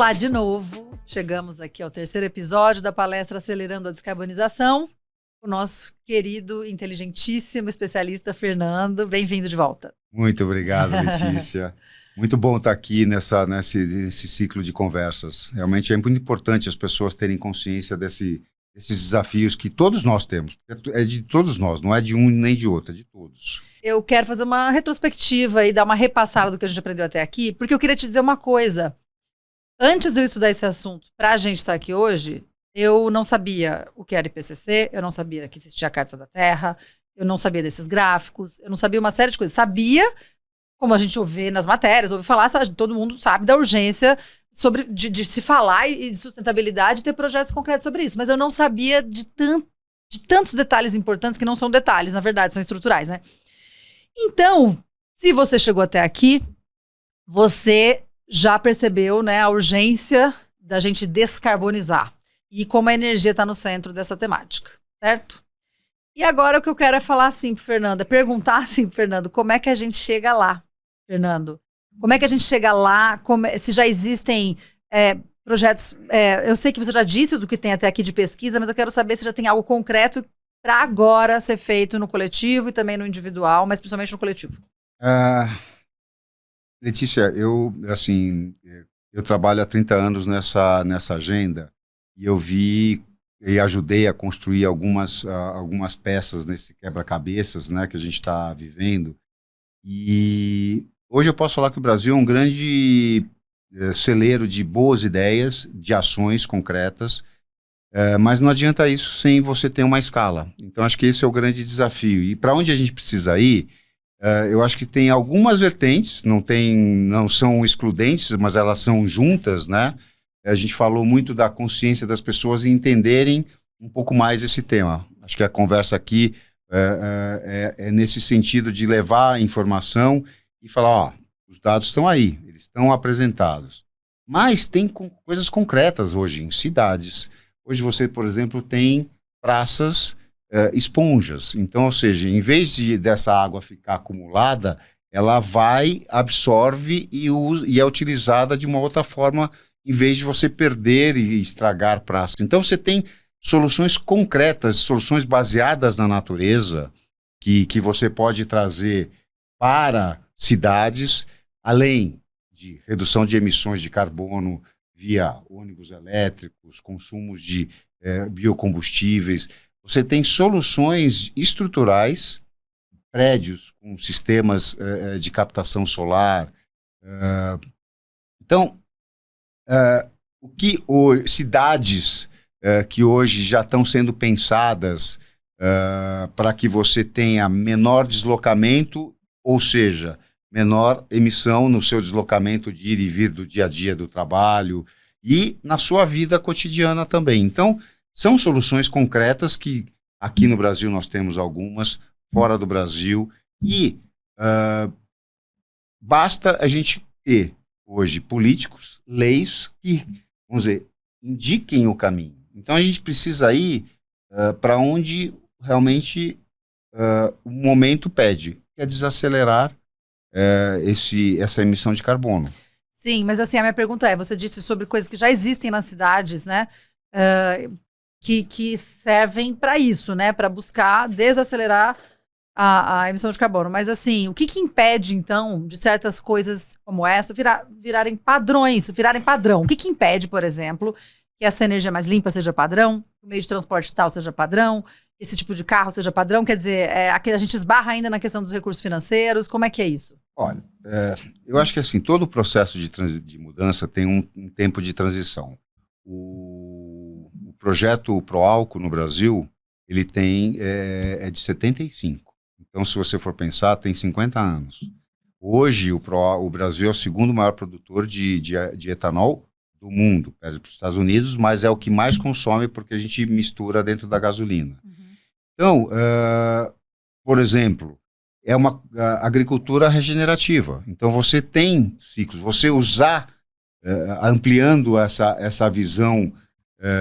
Olá de novo, chegamos aqui ao terceiro episódio da palestra Acelerando a Descarbonização, o nosso querido, inteligentíssimo especialista Fernando, bem-vindo de volta. Muito obrigado, Letícia. Muito bom estar aqui nesse ciclo de conversas. Realmente é muito importante as pessoas terem consciência desses desafios que todos nós temos. É de todos nós, não é de um nem de outro, é de todos. Eu quero fazer uma retrospectiva e dar uma repassada do que a gente aprendeu até aqui, porque eu queria te dizer uma coisa. Antes de eu estudar esse assunto, para a gente estar aqui hoje, eu não sabia o que era IPCC, eu não sabia que existia a Carta da Terra, eu não sabia desses gráficos, eu não sabia uma série de coisas. Sabia, como a gente ouve nas matérias, ouve falar, todo mundo sabe da urgência de se falar e de sustentabilidade e ter projetos concretos sobre isso, mas eu não sabia de tantos detalhes importantes que não são detalhes, na verdade, são estruturais, né? Então, se você chegou até aqui, você já percebeu, né, a urgência da gente descarbonizar e como a energia está no centro dessa temática, certo? E agora o que eu quero é falar assim pro Fernando, é perguntar assim pro Fernando, como é que a gente chega lá, Fernando? Como é que a gente chega lá, se já existem projetos, eu sei que você já disse do que tem até aqui de pesquisa, mas eu quero saber se já tem algo concreto para agora ser feito no coletivo e também no individual, mas principalmente no coletivo. Letícia, eu trabalho há 30 anos nessa agenda e eu vi e ajudei a construir algumas peças nesse quebra-cabeças, né, que a gente está vivendo. E hoje eu posso falar que o Brasil é um grande celeiro de boas ideias, de ações concretas, mas não adianta isso sem você ter uma escala. Então acho que esse é o grande desafio. E para onde a gente precisa ir, eu acho que tem algumas vertentes, não são excludentes, mas elas são juntas, né? A gente falou muito da consciência das pessoas em entenderem um pouco mais esse tema. Acho que a conversa aqui é nesse sentido de levar a informação e falar, ó, os dados estão aí, eles estão apresentados. Mas tem coisas concretas hoje em cidades. Hoje você, por exemplo, tem praças esponjas. Então, ou seja, em vez dessa água ficar acumulada, ela absorve e é utilizada de uma outra forma, em vez de você perder e estragar praças. Então, você tem soluções concretas, soluções baseadas na natureza, que você pode trazer para cidades, além de redução de emissões de carbono via ônibus elétricos, consumos de biocombustíveis. Você tem soluções estruturais, prédios com sistemas de captação solar. Então, cidades que hoje já estão sendo pensadas para que você tenha menor deslocamento, ou seja, menor emissão no seu deslocamento de ir e vir do dia a dia do trabalho e na sua vida cotidiana também. Então, são soluções concretas que aqui no Brasil nós temos algumas, fora do Brasil, e basta a gente ter hoje políticos, leis que, vamos dizer, indiquem o caminho. Então a gente precisa ir para onde realmente o momento pede, que é desacelerar essa emissão de carbono. Sim, mas assim, a minha pergunta você disse sobre coisas que já existem nas cidades, né? Que servem para isso, né? Para buscar desacelerar a emissão de carbono. Mas assim, o que impede, então, de certas coisas como essa virarem padrões, virarem padrão? O que impede, por exemplo, que essa energia mais limpa seja padrão, o meio de transporte tal seja padrão, esse tipo de carro seja padrão? Quer dizer, a gente esbarra ainda na questão dos recursos financeiros. Como é que é isso? Olha, eu acho que assim, todo o processo de mudança tem um tempo de transição. O projeto Proálcool no Brasil, ele é de 75. Então, se você for pensar, tem 50 anos. Hoje, o Brasil é o segundo maior produtor de etanol do mundo, perde para os Estados Unidos, mas é o que mais consome porque a gente mistura dentro da gasolina. Uhum. Então, por exemplo, é uma agricultura regenerativa. Então, você tem ciclos. Você ampliando essa visão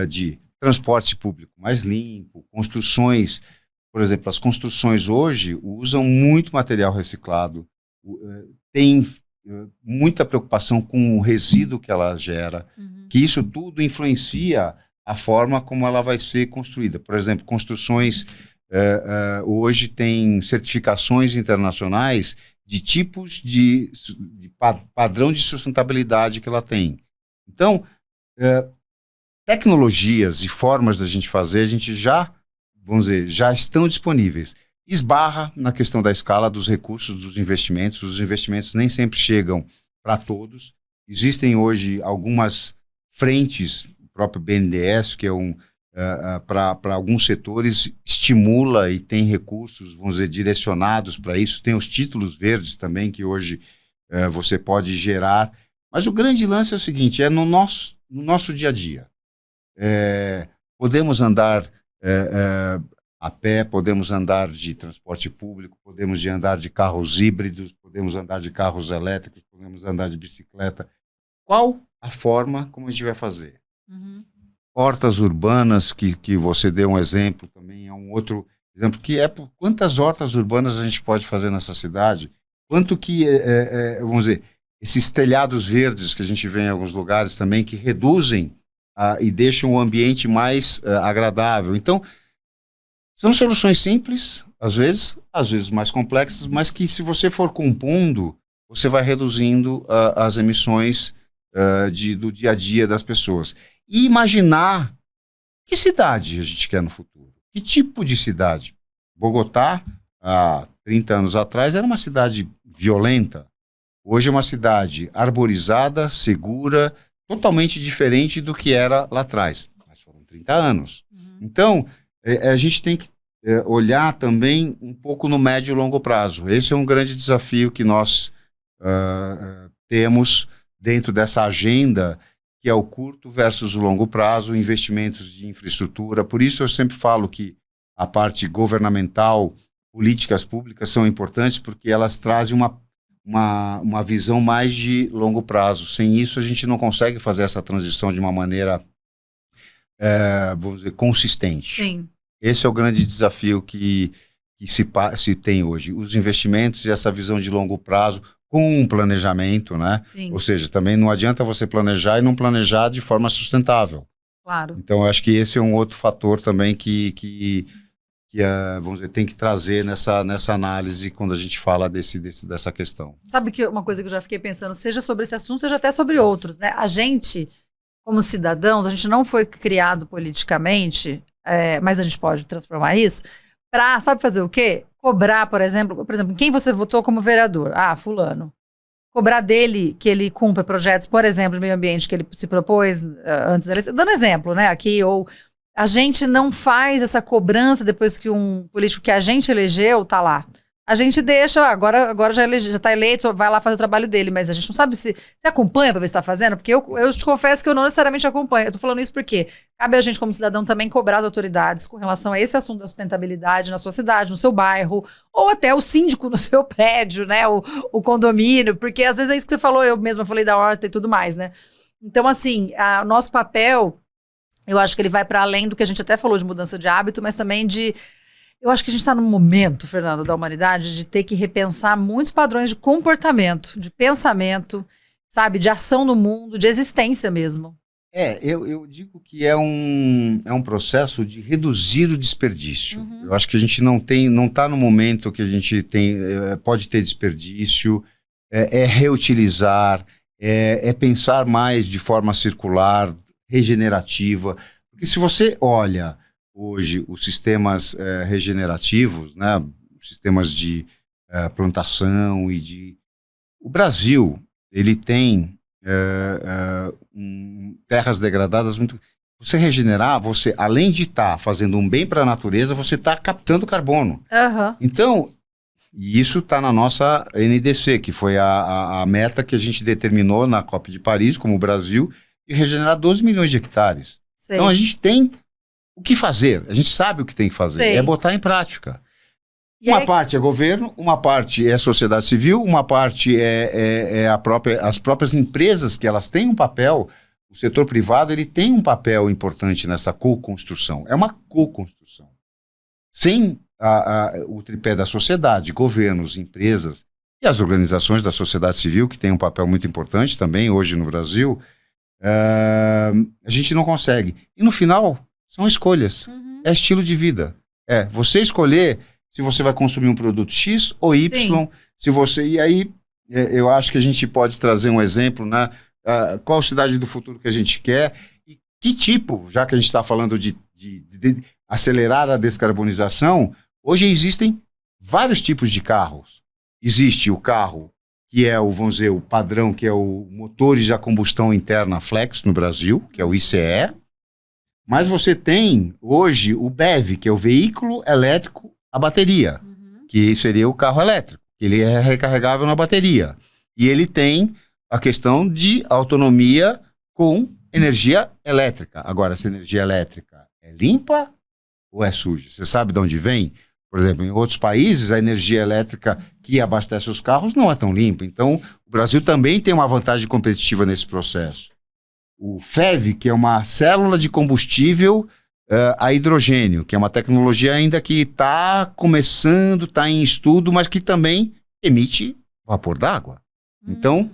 de transporte público mais limpo, construções, por exemplo, as construções hoje usam muito material reciclado, tem muita preocupação com o resíduo que ela gera, Uhum. que isso tudo influencia a forma como ela vai ser construída. Por exemplo, construções hoje têm certificações internacionais de tipos de padrão de sustentabilidade que ela tem. Então, tecnologias e formas da gente fazer, a gente já, vamos dizer, já estão disponíveis. Esbarra na questão da escala dos recursos, dos investimentos. Os investimentos nem sempre chegam para todos. Existem hoje algumas frentes, o próprio BNDES, que é para alguns setores, estimula e tem recursos, vamos dizer, direcionados para isso. Tem os títulos verdes também, que hoje você pode gerar. Mas o grande lance é o seguinte, no nosso dia a dia. Podemos andar a pé, podemos andar de transporte público, podemos andar de carros híbridos, podemos andar de carros elétricos, podemos andar de bicicleta. Qual a forma como a gente vai fazer? Uhum. Hortas urbanas, que você deu um exemplo também, é um outro exemplo, que quantas hortas urbanas a gente pode fazer nessa cidade? Quanto que, vamos dizer, esses telhados verdes que a gente vê em alguns lugares também, que reduzem e deixam o ambiente mais agradável. Então, são soluções simples, às vezes mais complexas, mas que se você for compondo, você vai reduzindo as emissões do dia a dia das pessoas. E imaginar que cidade a gente quer no futuro. Que tipo de cidade? Bogotá, há 30 anos atrás, era uma cidade violenta. Hoje é uma cidade arborizada, segura, totalmente diferente do que era lá atrás. Mas foram 30 anos. Uhum. Então, a gente tem que olhar também um pouco no médio e longo prazo. Esse é um grande desafio que nós temos dentro dessa agenda, que é o curto versus o longo prazo, investimentos de infraestrutura. Por isso eu sempre falo que a parte governamental, políticas públicas são importantes, porque elas trazem uma visão mais de longo prazo. Sem isso, a gente não consegue fazer essa transição de uma maneira, vamos dizer, consistente. Sim. Esse é o grande desafio que se tem hoje. Os investimentos e essa visão de longo prazo com um planejamento, né? Sim. Ou seja, também não adianta você planejar e não planejar de forma sustentável. Claro. Então, eu acho que esse é um outro fator também que vamos dizer, tem que trazer nessa análise quando a gente fala dessa questão. Sabe que uma coisa que eu já fiquei pensando, seja sobre esse assunto, seja até sobre outros, né? A gente, como cidadãos, a gente não foi criado politicamente, mas a gente pode transformar isso, para, sabe fazer o quê? Cobrar, por exemplo, quem você votou como vereador? Ah, fulano. Cobrar dele que ele cumpra projetos, por exemplo, de meio ambiente que ele se propôs antes da eleição. Dando exemplo, né, aqui, ou a gente não faz essa cobrança depois que um político que a gente elegeu tá lá. A gente deixa, agora já está eleito, vai lá fazer o trabalho dele, mas a gente não sabe se acompanha para ver se está fazendo, porque eu te confesso que eu não necessariamente acompanho. Eu tô falando isso porque cabe a gente, como cidadão, também cobrar as autoridades com relação a esse assunto da sustentabilidade na sua cidade, no seu bairro, ou até o síndico no seu prédio, né, o condomínio, porque às vezes é isso que você falou, eu mesma falei da horta e tudo mais, né. Então, assim, o nosso papel, eu acho que ele vai para além do que a gente até falou de mudança de hábito, mas também eu acho que a gente está num momento, Fernando, da humanidade, de ter que repensar muitos padrões de comportamento, de pensamento, sabe, de ação no mundo, de existência mesmo. Eu digo que é um processo de reduzir o desperdício. Uhum. Eu acho que a gente não está no momento que a gente pode ter desperdício, reutilizar, pensar mais de forma circular, regenerativa. Porque se você olha hoje os sistemas regenerativos, né, sistemas de plantação o Brasil, ele tem terras degradadas muito. Você regenerar, você, além de estar fazendo um bem para a natureza, você está captando carbono. Uhum. Então, e isso está na nossa NDC, que foi a meta que a gente determinou na COP de Paris, como o Brasil, de regenerar 12 milhões de hectares. Sei. Então, a gente tem o que fazer, a gente sabe o que tem que fazer, é botar em prática. Uma parte é governo, uma parte é sociedade civil, uma parte as próprias empresas, que elas têm um papel, o setor privado ele tem um papel importante nessa co-construção. É uma co-construção. Sem o tripé da sociedade, governos, empresas, e as organizações da sociedade civil, que tem um papel muito importante também hoje no Brasil, a gente não consegue. E no final, são escolhas. É estilo de vida. É você escolher se você vai consumir um produto X ou Y, Sim. se você... E aí, eu acho que a gente pode trazer um exemplo, né? Qual cidade do futuro que a gente quer e que tipo, já que a gente está falando de acelerar a descarbonização, hoje existem vários tipos de carros. Existe o carro que é vamos dizer, o padrão, que é o motores a combustão interna flex no Brasil, que é o ICE, mas você tem hoje o BEV, que é o veículo elétrico a bateria, que seria o carro elétrico. Ele é recarregável na bateria. E ele tem a questão de autonomia com energia elétrica. Agora, essa energia elétrica é limpa ou é suja? Você sabe de onde vem? Por exemplo, em outros países, a energia elétrica que abastece os carros não é tão limpa. Então, o Brasil também tem uma vantagem competitiva nesse processo. O FEV, que é uma célula de combustível a hidrogênio, que é uma tecnologia ainda que está começando, está em estudo, mas que também emite vapor d'água. Então,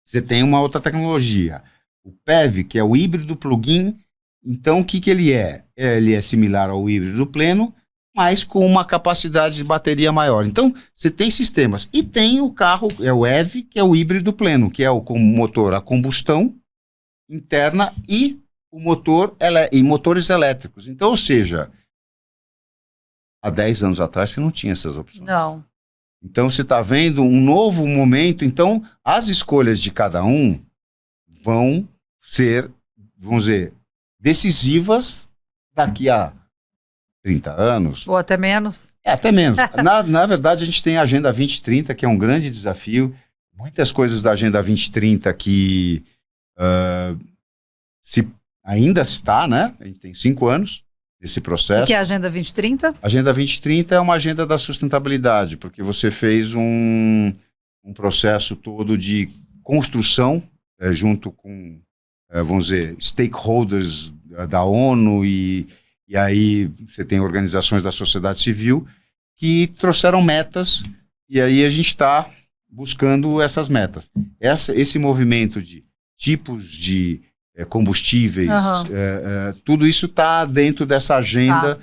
você tem uma outra tecnologia. O PEV, que é o híbrido plug-in, então o que ele é? Ele é similar ao híbrido pleno, mas com uma capacidade de bateria maior. Então, você tem sistemas. E tem o carro, é o EV, que é o híbrido pleno, que é o com motor a combustão interna e o motor e motores elétricos. Então, ou seja, há 10 anos atrás você não tinha essas opções. Não. Então, você está vendo um novo momento. Então, as escolhas de cada um vão ser, vamos dizer, decisivas daqui a 30 anos. Ou até menos. Até menos. Na verdade, a gente tem a Agenda 2030, que é um grande desafio. Muitas coisas da Agenda 2030 que ainda está, né? A gente tem 5 anos desse processo. O que é a Agenda 2030? A Agenda 2030 é uma agenda da sustentabilidade, porque você fez um processo todo de construção junto com, vamos dizer, stakeholders da ONU e aí você tem organizações da sociedade civil que trouxeram metas e aí a gente está buscando essas metas. Esse movimento de tipos de combustíveis, tudo isso está dentro dessa agenda,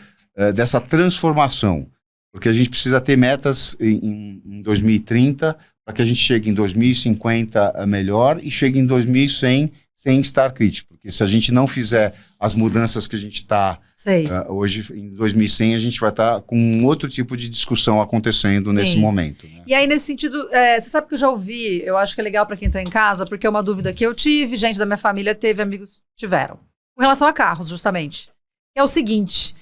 dessa transformação, porque a gente precisa ter metas em 2030 para que a gente chegue em 2050 melhor e chegue em 2100 sem estar crítico, porque se a gente não fizer as mudanças que a gente está hoje, em 2100 a gente vai estar com um outro tipo de discussão acontecendo nesse momento. Né? E aí, nesse sentido, você sabe que eu já ouvi, eu acho que é legal para quem está em casa, porque é uma dúvida que eu tive, gente da minha família teve, amigos tiveram, com relação a carros, justamente. É o seguinte,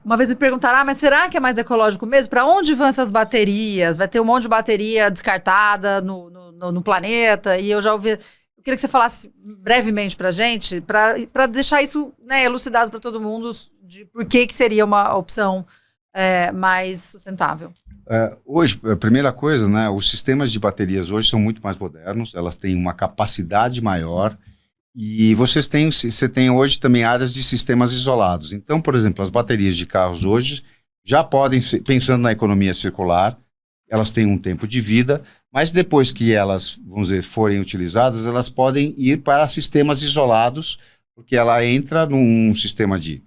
uma vez me perguntaram, mas será que é mais ecológico mesmo? Para onde vão essas baterias? Vai ter um monte de bateria descartada no planeta? E eu já ouvi... Eu queria que você falasse brevemente para a gente, para deixar isso, né, elucidado para todo mundo, de por que seria uma opção mais sustentável. Hoje, a primeira coisa, né, os sistemas de baterias hoje são muito mais modernos, elas têm uma capacidade maior e você tem hoje também áreas de sistemas isolados. Então, por exemplo, as baterias de carros hoje já podem, pensando na economia circular, elas têm um tempo de vida, mas depois que elas, vamos dizer, forem utilizadas, elas podem ir para sistemas isolados, porque ela entra num sistema de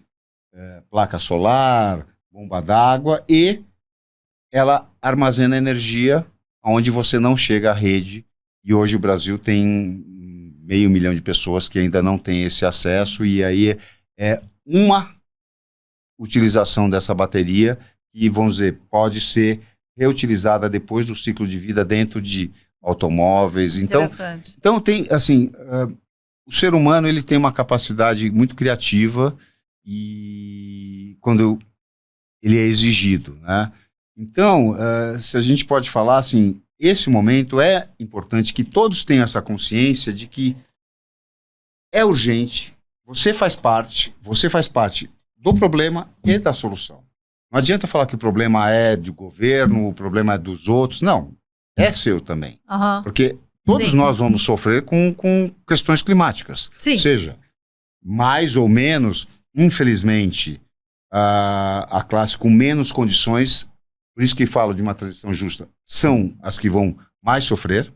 placa solar, bomba d'água, e ela armazena energia onde você não chega à rede. E hoje o Brasil tem 500 mil de pessoas que ainda não têm esse acesso, e aí é uma utilização dessa bateria que, vamos dizer, pode ser reutilizada depois do ciclo de vida dentro de automóveis. Então tem, assim, o ser humano ele tem uma capacidade muito criativa e quando ele é exigido, né? Então, se a gente pode falar assim, esse momento é importante que todos tenham essa consciência de que é urgente, você faz parte do problema e da solução. Não adianta falar que o problema é do governo, o problema é dos outros. Não, é seu também. Porque todos nós vamos sofrer com questões climáticas. Sim. Ou seja, mais ou menos, infelizmente, a classe com menos condições por isso que falo de uma transição justa, são as que vão mais sofrer.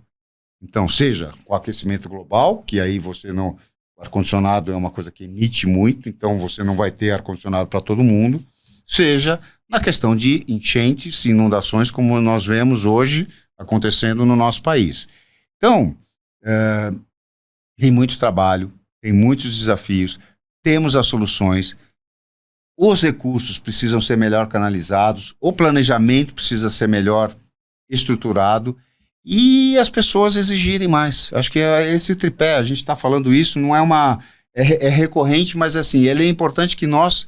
Então, seja com o aquecimento global, que aí você não... O ar-condicionado é uma coisa que emite muito, então você não vai ter ar-condicionado para todo mundo. Seja na questão de enchentes e inundações, como nós vemos hoje acontecendo no nosso país. Então, tem muito trabalho, tem muitos desafios, temos as soluções, os recursos precisam ser melhor canalizados, o planejamento precisa ser melhor estruturado e as pessoas exigirem mais. Acho que é esse o tripé, a gente está falando isso, não é uma... É recorrente, mas assim, ele é importante que nós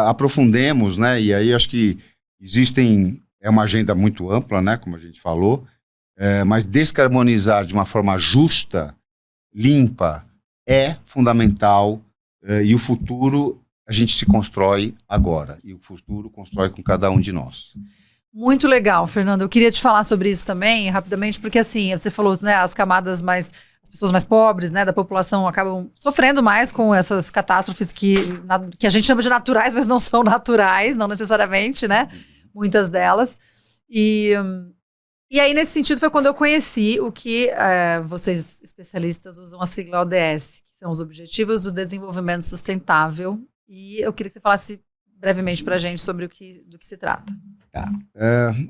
aprofundemos, né? E aí acho que é uma agenda muito ampla, né? Como a gente falou, mas descarbonizar de uma forma justa, limpa, é fundamental, e o futuro a gente se constrói agora, e o futuro constrói com cada um de nós. Muito legal, Fernando. Eu queria te falar sobre isso também, rapidamente, porque assim, você falou, né, as pessoas mais pobres, né, da população acabam sofrendo mais com essas catástrofes que a gente chama de naturais, mas não são naturais, não necessariamente, né, muitas delas. E aí, nesse sentido, foi quando eu conheci o que vocês, especialistas, usam a sigla ODS, que são os Objetivos do Desenvolvimento Sustentável. E eu queria que você falasse brevemente para a gente sobre do que se trata. Tá.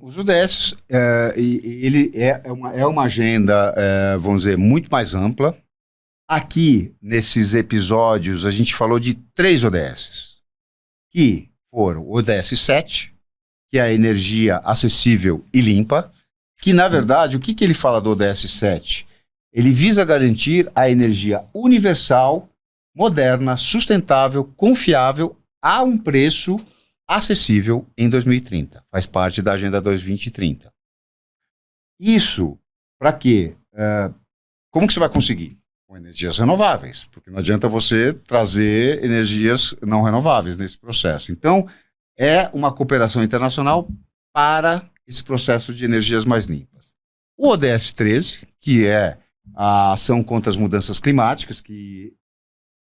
Os ODS, ele é uma agenda, vamos dizer, muito mais ampla. Aqui, nesses episódios, a gente falou de 3 ODS, que foram o ODS 7, que é a energia acessível e limpa, que, na verdade, o que ele fala do ODS 7? Ele visa garantir a energia universal, moderna, sustentável, confiável, a um preço acessível em 2030. Faz parte da Agenda 2030. Isso, para quê? Como que você vai conseguir? Com energias renováveis, porque não adianta você trazer energias não renováveis nesse processo. Então, é uma cooperação internacional para esse processo de energias mais limpas. O ODS 13, que é a ação contra as mudanças climáticas, que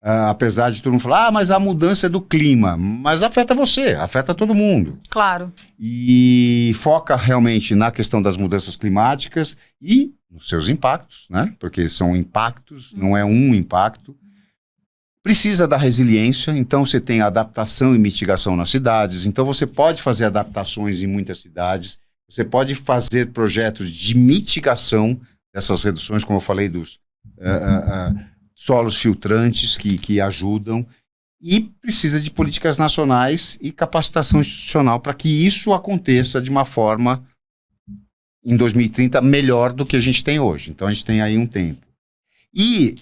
apesar de todo mundo falar, mas a mudança é do clima, mas afeta você, afeta todo mundo. Claro. E foca realmente na questão das mudanças climáticas e nos seus impactos, né? Porque são impactos, não é um impacto. Precisa da resiliência, então você tem adaptação e mitigação nas cidades, então você pode fazer adaptações em muitas cidades, você pode fazer projetos de mitigação dessas reduções, como eu falei, dos solos filtrantes que ajudam, e precisa de políticas nacionais e capacitação institucional para que isso aconteça de uma forma, em 2030, melhor do que a gente tem hoje. Então a gente tem aí um tempo. E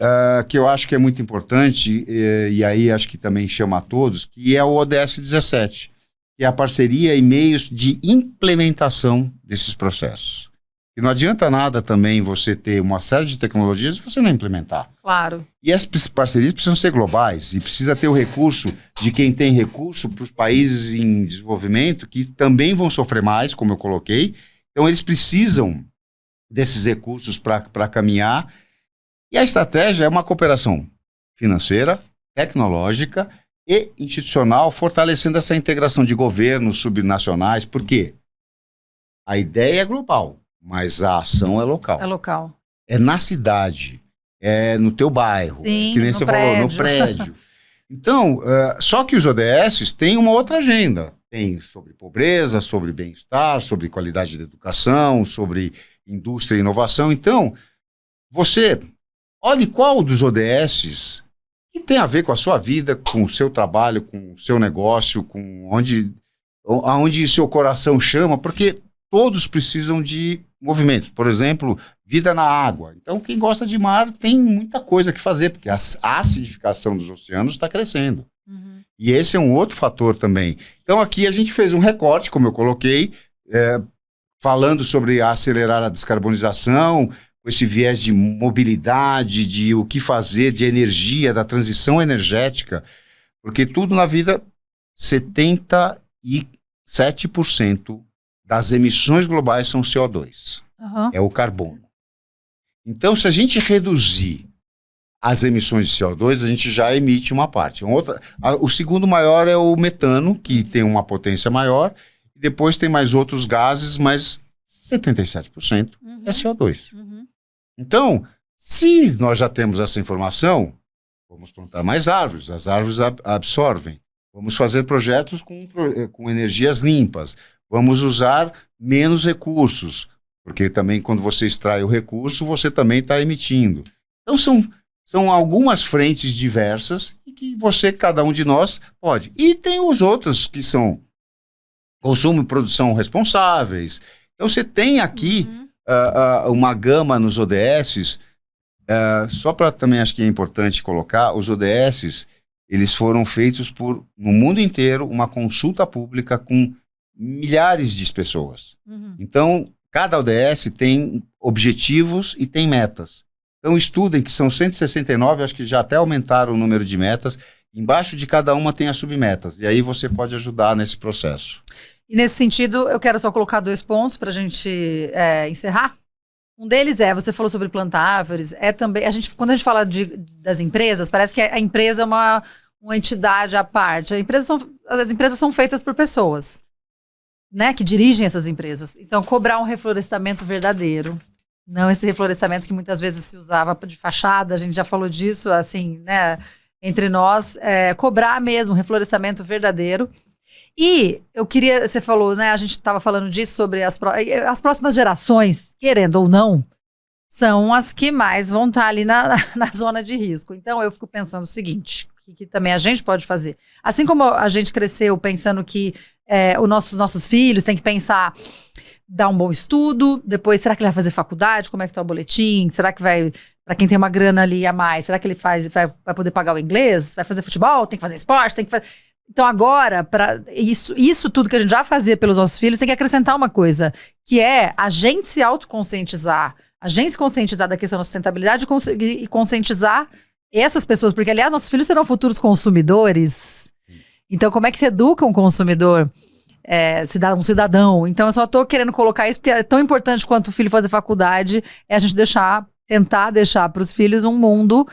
que eu acho que é muito importante, e aí acho que também chama a todos, que é o ODS 17, que é a parceria e meios de implementação desses processos. E não adianta nada também você ter uma série de tecnologias e você não implementar. Claro. E essas parcerias precisam ser globais, e precisa ter o recurso de quem tem recurso para os países em desenvolvimento, que também vão sofrer mais, como eu coloquei. Então eles precisam desses recursos para caminhar. E a estratégia é uma cooperação financeira, tecnológica e institucional, fortalecendo essa integração de governos subnacionais, porque a ideia é global, mas a ação é local. É local. É na cidade, é no teu bairro, sim, que nem você falou, no prédio. Então, só que os ODS têm uma outra agenda. Tem sobre pobreza, sobre bem-estar, sobre qualidade da educação, sobre indústria e inovação. Então, você olhe qual dos ODS que tem a ver com a sua vida, com o seu trabalho, com o seu negócio, com aonde seu coração chama, porque todos precisam de movimentos. Por exemplo, vida na água. Então, quem gosta de mar tem muita coisa que fazer, porque a acidificação dos oceanos está crescendo. Uhum. E esse é um outro fator também. Então, aqui a gente fez um recorte, como eu coloquei, falando sobre acelerar a descarbonização, com esse viés de mobilidade, de o que fazer, de energia, da transição energética, porque tudo na vida, 77% das emissões globais são CO2, é o carbono. Então, se a gente reduzir as emissões de CO2, a gente já emite uma parte. O segundo maior é o metano, que tem uma potência maior, e depois tem mais outros gases, mas 77% é CO2. Então, se nós já temos essa informação, vamos plantar mais árvores, as árvores absorvem. Vamos fazer projetos com energias limpas. Vamos usar menos recursos, porque também quando você extrai o recurso, você também está emitindo. Então, são algumas frentes diversas e que cada um de nós pode. E tem os outros que são consumo e produção responsáveis. Então, você tem aqui uma gama nos ODS, só para também acho que é importante colocar, os ODS, eles foram feitos no mundo inteiro, uma consulta pública com milhares de pessoas. Então, cada ODS tem objetivos e tem metas. Então, estudem que são 169, acho que já até aumentaram o número de metas. Embaixo de cada uma tem as submetas. E aí você pode ajudar nesse processo. E nesse sentido, eu quero só colocar 2 pontos para a gente encerrar. Um deles você falou sobre plantar árvores, também, quando a gente fala das empresas, parece que a empresa é uma entidade à parte. As empresas são feitas por pessoas, né, que dirigem essas empresas. Então, cobrar um reflorestamento verdadeiro, não esse reflorestamento que muitas vezes se usava de fachada, a gente já falou disso, assim, né, entre nós, cobrar mesmo um reflorestamento verdadeiro. E eu queria, você falou, né, a gente estava falando disso sobre as próximas gerações, querendo ou não, são as que mais vão estar ali na zona de risco. Então eu fico pensando o seguinte, que também a gente pode fazer. Assim como a gente cresceu pensando que os nossos filhos têm que pensar, dar um bom estudo, depois será que ele vai fazer faculdade, como é que tá o boletim, será que vai, para quem tem uma grana ali a mais, será que ele vai poder pagar o inglês, vai fazer futebol, tem que fazer esporte, tem que fazer... Então agora, para isso tudo que a gente já fazia pelos nossos filhos, tem que acrescentar uma coisa, que é a gente se autoconscientizar, a gente se conscientizar da questão da sustentabilidade e conscientizar essas pessoas, porque aliás, nossos filhos serão futuros consumidores. Então como é que se educa um consumidor, um cidadão? Então eu só estou querendo colocar isso, porque é tão importante quanto o filho fazer faculdade, a gente tentar deixar para os filhos um mundo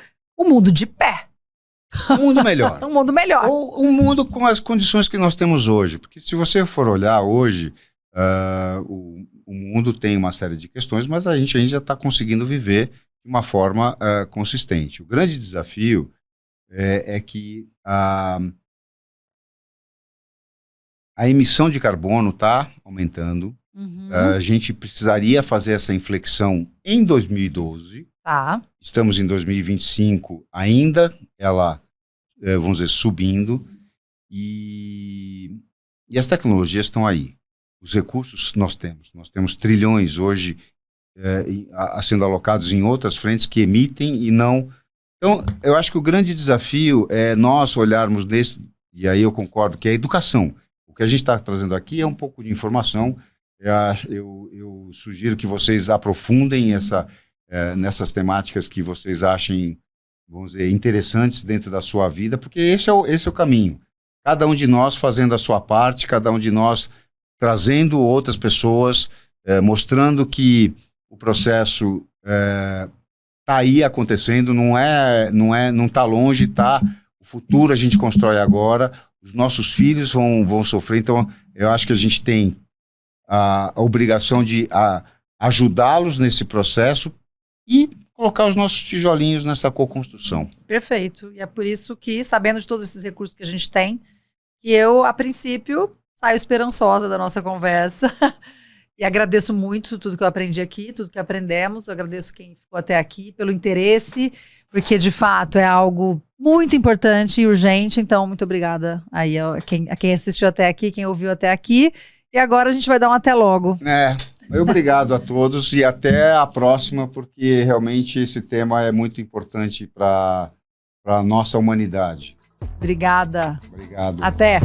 de pé. Um mundo melhor. Um mundo melhor. Ou um mundo com as condições que nós temos hoje. Porque se você for olhar hoje, o mundo tem uma série de questões, mas a gente ainda está conseguindo viver de uma forma consistente. O grande desafio é que a emissão de carbono está aumentando. A gente precisaria fazer essa inflexão em 2012. Estamos em 2025 ainda, ela, vamos dizer, subindo, e as tecnologias estão aí. Os recursos nós temos trilhões hoje sendo alocados em outras frentes que emitem e não... Então, eu acho que o grande desafio é nós olharmos nesse, e aí eu concordo, que é a educação. O que a gente está trazendo aqui é um pouco de informação. Eu sugiro que vocês aprofundem nessas temáticas que vocês achem, vamos dizer, interessantes dentro da sua vida, porque esse é o caminho. Cada um de nós fazendo a sua parte, cada um de nós trazendo outras pessoas, mostrando que o processo está aí acontecendo, não está longe, tá? O futuro a gente constrói agora, os nossos filhos vão sofrer, então eu acho que a gente tem a obrigação de ajudá-los nesse processo e colocar os nossos tijolinhos nessa co-construção. Perfeito. E é por isso que, sabendo de todos esses recursos que a gente tem, que eu, a princípio, saio esperançosa da nossa conversa. E agradeço muito tudo que eu aprendi aqui, tudo que aprendemos. Eu agradeço quem ficou até aqui pelo interesse, porque, de fato, é algo muito importante e urgente. Então, muito obrigada aí a quem assistiu até aqui, quem ouviu até aqui. E agora a gente vai dar um até logo. Obrigado a todos e até a próxima, porque realmente esse tema é muito importante para a nossa humanidade. Obrigada. Obrigado. Até.